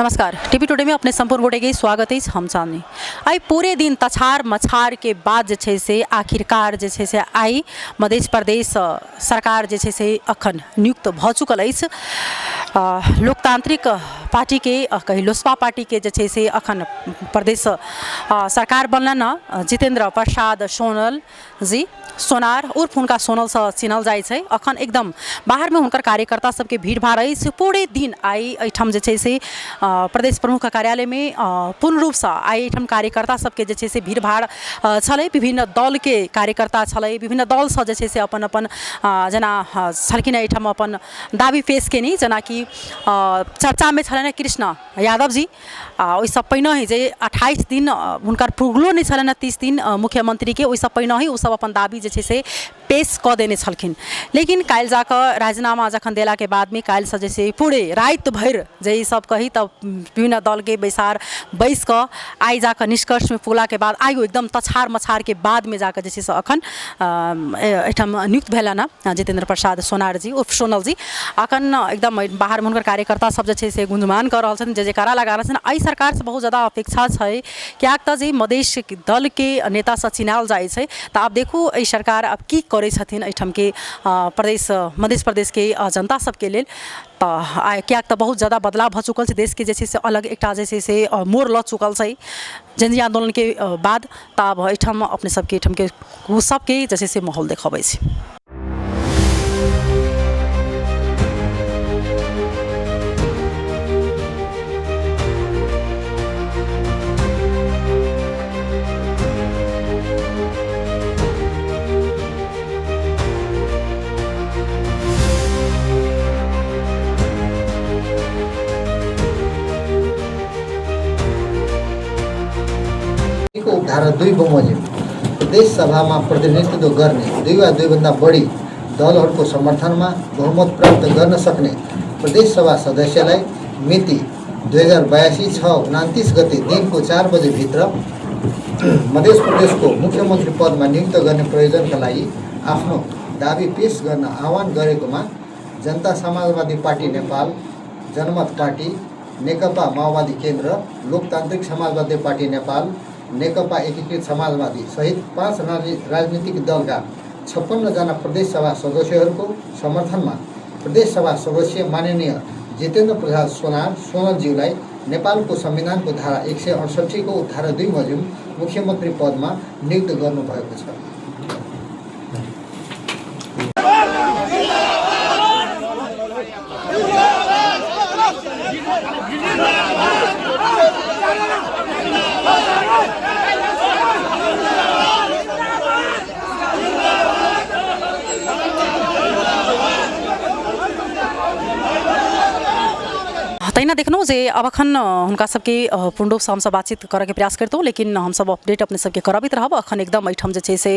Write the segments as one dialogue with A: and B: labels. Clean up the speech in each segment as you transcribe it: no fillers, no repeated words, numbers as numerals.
A: नमस्कार। TV today में अपने संपूर्ण गोटे के स्वागत है। हम चाहनी आई पूरे दिन तछार मछार के बाद जे से आखिरकार जे से आई मध्य प्रदेश सरकार जे से अखन नियुक्त भ चुकल है। लोकतांत्रिक पार्टी के कही लोसपा पार्टी के जे से अखन प्रदेश सरकार बनलन जितेंद्र प्रसाद सोनल जी सोनार उर्फ उनका सोनल से चिनल जाए। अखन एकदम बाहर में उनकर कार्यकर्ता सबके भीड़ भाड़ है। पूरे दिन आई एठम जे से प्रदेश प्रमुख कार्यालय में पूर्ण रूप से आई एठम कार्यकर्ता सबके जे से भीड़ भाड़ छलै। विभिन्न दल के कार्यकर्ता छलै। विभिन्न दल से जे से अपन अपन जना छलकिन एठम अपन दावी पेश केनी। जना कि चर्चा में छलन कृष्ण यादव जी ओइसे पहिने ही जे 28 दिन हुनकर पुगलो नहीं छलन 30 दिन मुख्यमंत्री के ओइसे पहिने ही उ सब अपन दावी जे से पेश क देने छलखिन। लेकिन काल जाकर राजीनामा जखन देला के बाद में काल से जैसे पूरे रात भर जे सब कही तब विभिन्न दल के बैसार बैस क आई जाकर निष्कर्ष में पुगला के बाद आयो एकदम तछार मछार के बाद में जाकर जैसे से अखन एठम नियुक्त भेलन जितेंद्र प्रसाद सोनार जी उर्फ सोनल जी। अखन एकदम बाहर में हुनकर कार्यकर्ता सब जे से गुंजमान कर रहल छन, जयकारा लगा रहल छन। आई सरकार से बहुत ज़्यादा अपेक्षा है क्या त जे मधेश दल के नेता से चिनाल जाए छै। त आप देखू ई सरकार अब की करे छथिन एठम के प्रदेश मध्य प्रदेश के जनता सबके लेल। क्या तो बहुत ज़्यादा बदलाव भ चुकल है। देश के जैसे से अलग एक जैसे से मोड़ ल चुकल है जनजी आंदोलन के बाद। तब एठम अपने सबके एठम के वो सबके जैसे से माहौल देखाबै छै।
B: धारा 2 बमोजिम प्रदेश सभा में प्रतिनिधित्व गर्ने 2 वा 2 भन्दा बढी दलहरूको समर्थनमा बहुमत प्राप्त गर्न सक्ने प्रदेश सभा सदस्यलाई मिति 2082 6 गते दिनको 4 बजे भित्र मध्य प्रदेश को मुख्यमंत्री पद में नियुक्त गर्ने प्रयोजनका लागि आफ्नो दावी पेश गर्न आह्वान गरेकोमा जनता समाजवादी पार्टी नेपाल, जनमत पार्टी, नेकपा माओवादी केन्द्र, लोकतांत्रिक समाजवादी पार्टी नेपाल, नेकपा एकीकृत समाजवादी सहित 5 राजनीतिक दल का 56 जना प्रदेश सभा सदस्यहरूको समर्थनमा प्रदेश सभा सदस्य माननीय जितेंद्र प्रसाद सोनलज्यूलाई नेपालको संविधानको धारा 168 को धारा 2 बमोजिम मुख्यमंत्री पदमा नियुक्त गर्नुभएको छ।
A: तैना देखनो जे अब अखन हुनका सबके पूर्ण रूप से हम सब बातचीत करे के प्रयास करतों। लेकिन हम सब अपडेट अपने सबके करबित रहब। अखन एकदम एठम जे से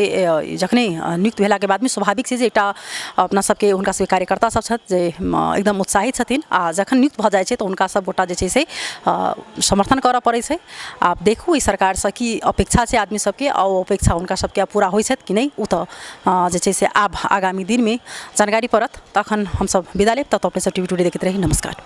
A: जखने नियुक्त भेला के बाद में स्वाभाविक छै जे एकटा अपना सबके हुनका सबके कार्यकर्ता सब छथि जे एकदम उत्साहित छथिन। आ जखन नियुक्त भ जाय छै तो हुनका सब गोटा जे से समर्थन करऽ पड़ै छै। आप देखू ई सरकार से की अपेक्षा छै आदमी सबके और अपेक्षा हुनका सबके पूरा होइ छै कि नहीं उ तो जे से आब आगामी दिन में जानकारी पड़त। तखन हम सब विदा लेब। तब अपने सब टीवी टुडे देखैत रही। नमस्कार।